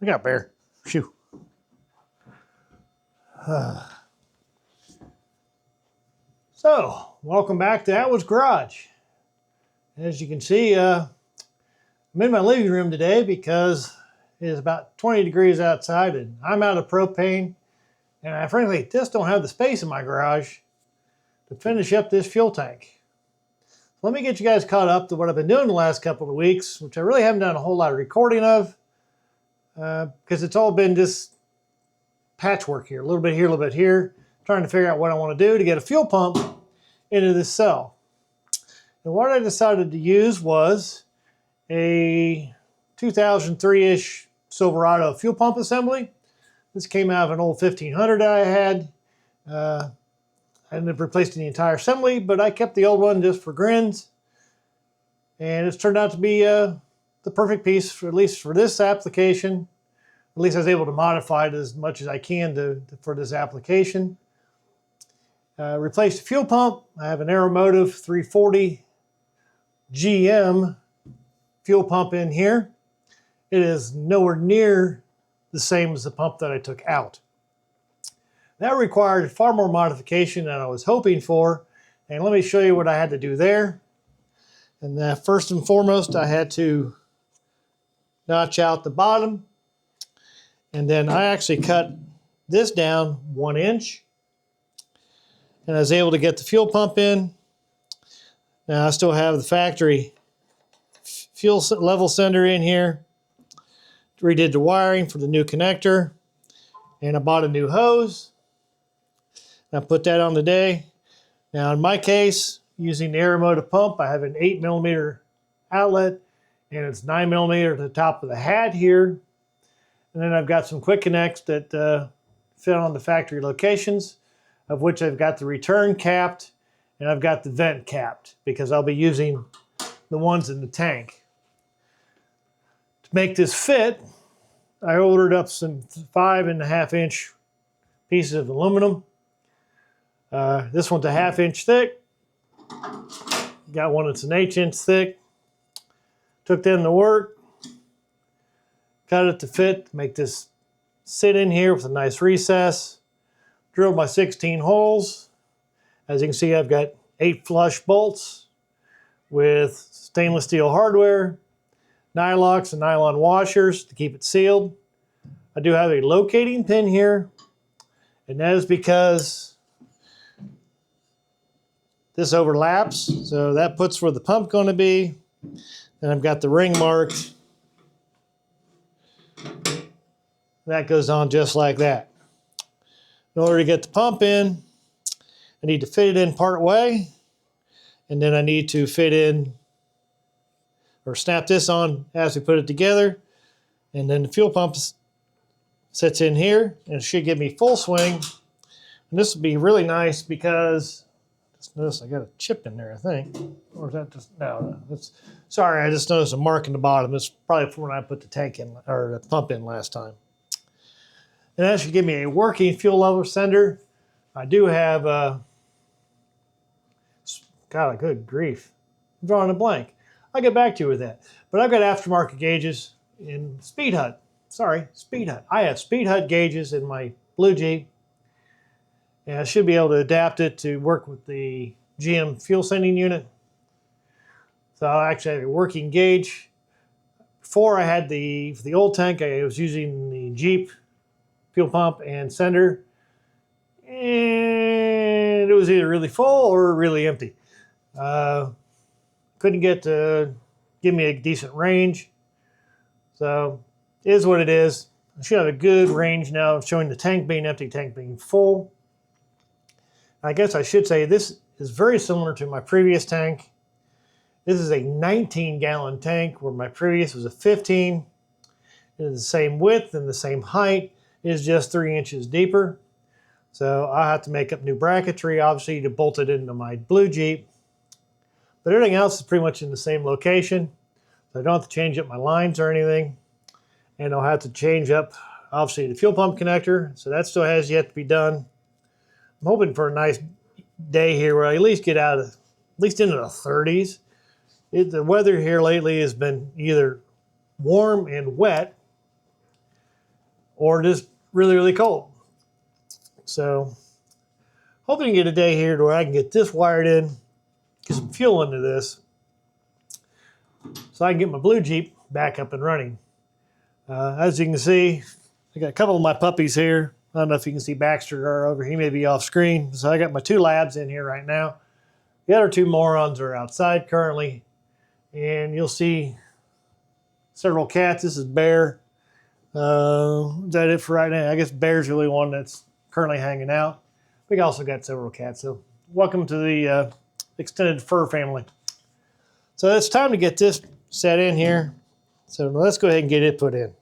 Look out, bear. Shoo. So, welcome back to Atwood's Garage. As you can see, I'm in my living room today because it is about 20 degrees outside and I'm out of propane. And I frankly just don't have the space in my garage to finish up this fuel tank. Let me get you guys caught up to what I've been doing the last couple of weeks, which I really haven't done a whole lot of recording of because it's all been just patchwork here, a little bit here, a little bit here, trying to figure out what I want to do to get a fuel pump into this cell. And what I decided to use was a 2003-ish Silverado fuel pump assembly. This came out of an old 1500 I had. I ended up replacing the entire assembly, but I kept the old one just for grins. And it's turned out to be the perfect piece, for, at least for this application. At least I was able to modify it as much as I can for this application. Replaced the fuel pump. I have an Aeromotive 340 GM fuel pump in here. It is nowhere near the same as the pump that I took out. That required far more modification than I was hoping for, and let me show you what I had to do there. And first and foremost, I had to notch out the bottom, and then I actually cut this down 1 inch, and I was able to get the fuel pump in. Now I still have the factory fuel level sender in here. Redid the wiring for the new connector, and I bought a new hose. I put that on today. Now in my case, using the Aeromotive pump, I have an 8mm outlet, and it's 9mm at the top of the hat here. And then I've got some quick connects that fit on the factory locations, of which I've got the return capped and I've got the vent capped because I'll be using the ones in the tank. To make this fit, I ordered up some 5.5-inch pieces of aluminum. This one's a 1/2 inch thick. Got one that's an 1/8 inch thick. Took them to work. Cut it to fit, make this sit in here with a nice recess. Drilled my 16 holes. As you can see, I've got 8 flush bolts with stainless steel hardware, nylocks and nylon washers to keep it sealed. I do have a locating pin here, and that is because this overlaps, so that puts where the pump's going to be. And I've got the ring marked. That goes on just like that. In order to get the pump in, I need to fit it in part way, and then I need to fit in or snap this on as we put it together, and then the fuel pump sits in here and it should give me full swing. And this would be really nice because just notice I got a chip in there, I think. Or is that just, no, that's, sorry, I just noticed a mark in the bottom. It's probably from when I put the tank in, or the pump in last time. And that should give me a working fuel level sender. I do have, God, good grief. I'm drawing a blank. I'll get back to you with that. But I've got aftermarket gauges in Speed Hut. Sorry, Speed Hut. I have Speed Hut gauges in my Blue Jeep. And I should be able to adapt it to work with the GM fuel sending unit. So I actually have a working gauge. Before I had for the old tank, I was using the Jeep fuel pump and sender. And it was either really full or really empty. Couldn't get to give me a decent range. So it is what it is. I should have a good range now showing the tank being empty, tank being full. I guess I should say this is very similar to my previous tank. This is a 19-gallon tank where my previous was a 15. It is the same width and the same height. It is just 3 inches deeper. So I have to make up new bracketry, obviously, to bolt it into my Blue Jeep. But everything else is pretty much in the same location. So I don't have to change up my lines or anything. And I'll have to change up, obviously, the fuel pump connector. So that still has yet to be done. I'm hoping for a nice day here where I at least get out of, at least into the 30s. The weather here lately has been either warm and wet, or just really, really cold. So hoping to get a day here where I can get this wired in, get some fuel into this, so I can get my blue Jeep back up and running. As you can see, I got a couple of my puppies here. I don't know if you can see Baxter or over. He may be off screen. So I got my 2 labs in here right now. The other 2 morons are outside currently. And you'll see several cats. This is Bear. Is that it for right now? I guess Bear's really one that's currently hanging out. We also got several cats. So welcome to the extended fur family. So it's time to get this set in here. So let's go ahead and get it put in.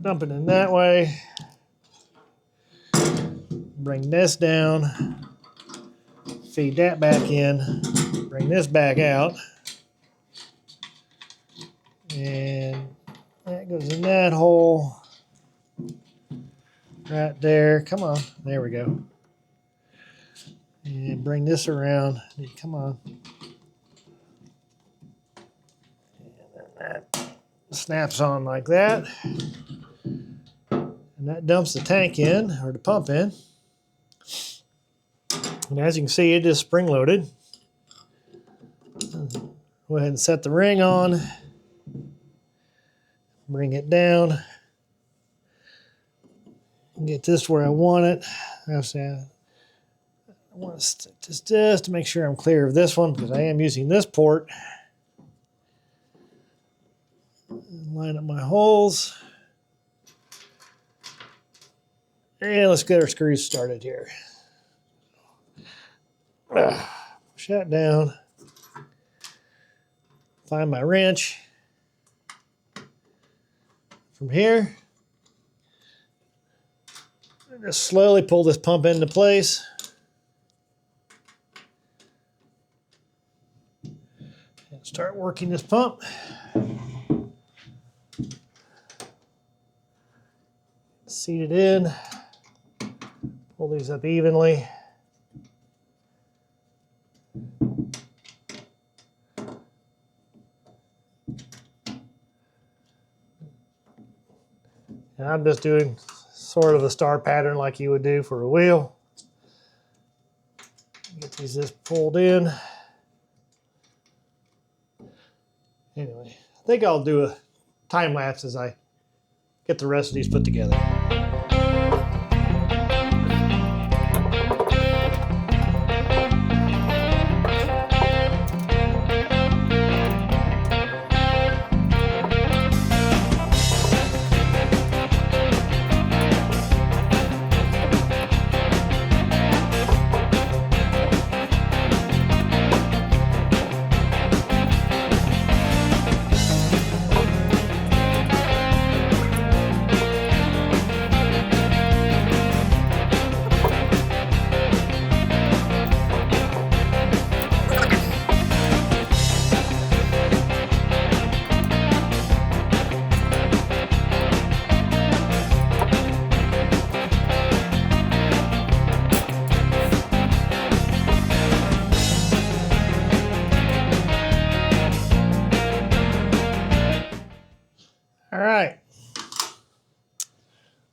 Dump it in that way. Bring this down. Feed that back in. Bring this back out. And that goes in that hole. Right there. Come on. There we go. And bring this around. Come on. And then that snaps on like that. And that dumps the tank in, or the pump in. And as you can see, it is spring loaded. Go ahead and set the ring on. Bring it down. Get this where I want it. I want to stick this just to make sure I'm clear of this one, because I am using this port. Line up my holes. And let's get our screws started here. Push that down. Find my wrench. From here, just slowly pull this pump into place. And start working this pump. Seat it in. Pull these up evenly. And I'm just doing sort of a star pattern like you would do for a wheel. Get these just pulled in. Anyway, I think I'll do a time lapse as I get the rest of these put together. All right.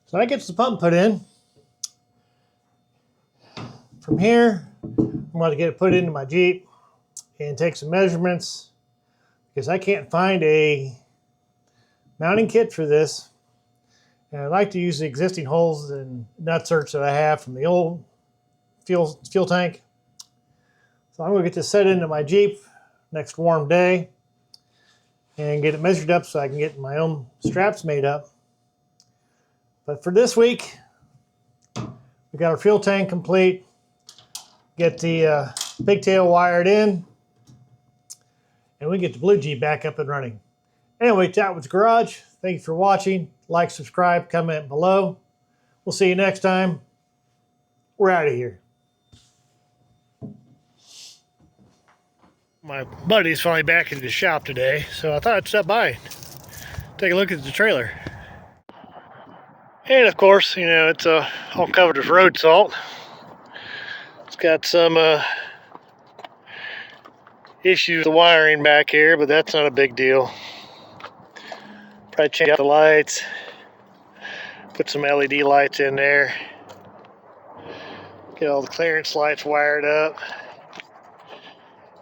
So that gets the pump put in. From here, I'm going to get it put into my Jeep and take some measurements, because I can't find a mounting kit for this. And I like to use the existing holes and nut certs that I have from the old fuel tank. So I'm going to get this set into my Jeep next warm day and get it measured up so I can get my own straps made up. But for this week, we got our fuel tank complete, get the pigtail wired in, and we get the blue Jeep back up and running. Anyway, that was Garage. Thank you for watching. Like, subscribe, comment below. We'll see you next time. We're out of here. My buddy's finally back at the shop today, so I thought I'd stop by and take a look at the trailer. And of course, you know, it's all covered with road salt. It's got some issues with the wiring back here, but that's not a big deal. Probably change out the lights, Put some LED lights in there. Get all the clearance lights wired up.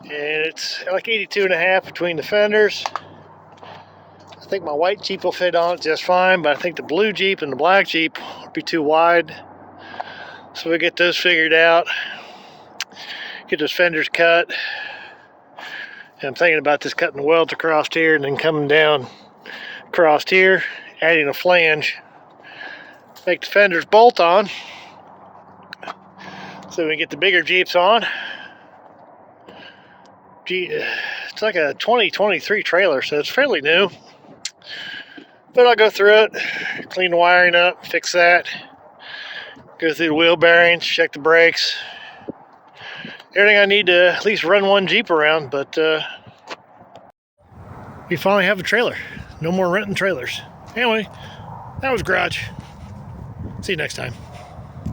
And it's like 82.5 between the fenders. I think my white Jeep will fit on it just fine, but I think the blue Jeep and the black Jeep would be too wide. So we get those figured out. Get those fenders cut. And I'm thinking about just cutting the welds across here and then coming down across here, adding a flange. Make the fenders bolt on. So we get the bigger Jeeps on. It's like a 2023 trailer, so it's fairly new. But I'll go through it, clean the wiring up, fix that. Go through the wheel bearings, check the brakes. Everything I need to at least run one Jeep around, but we finally have a trailer. No more renting trailers. Anyway, that was Garage. See you next time.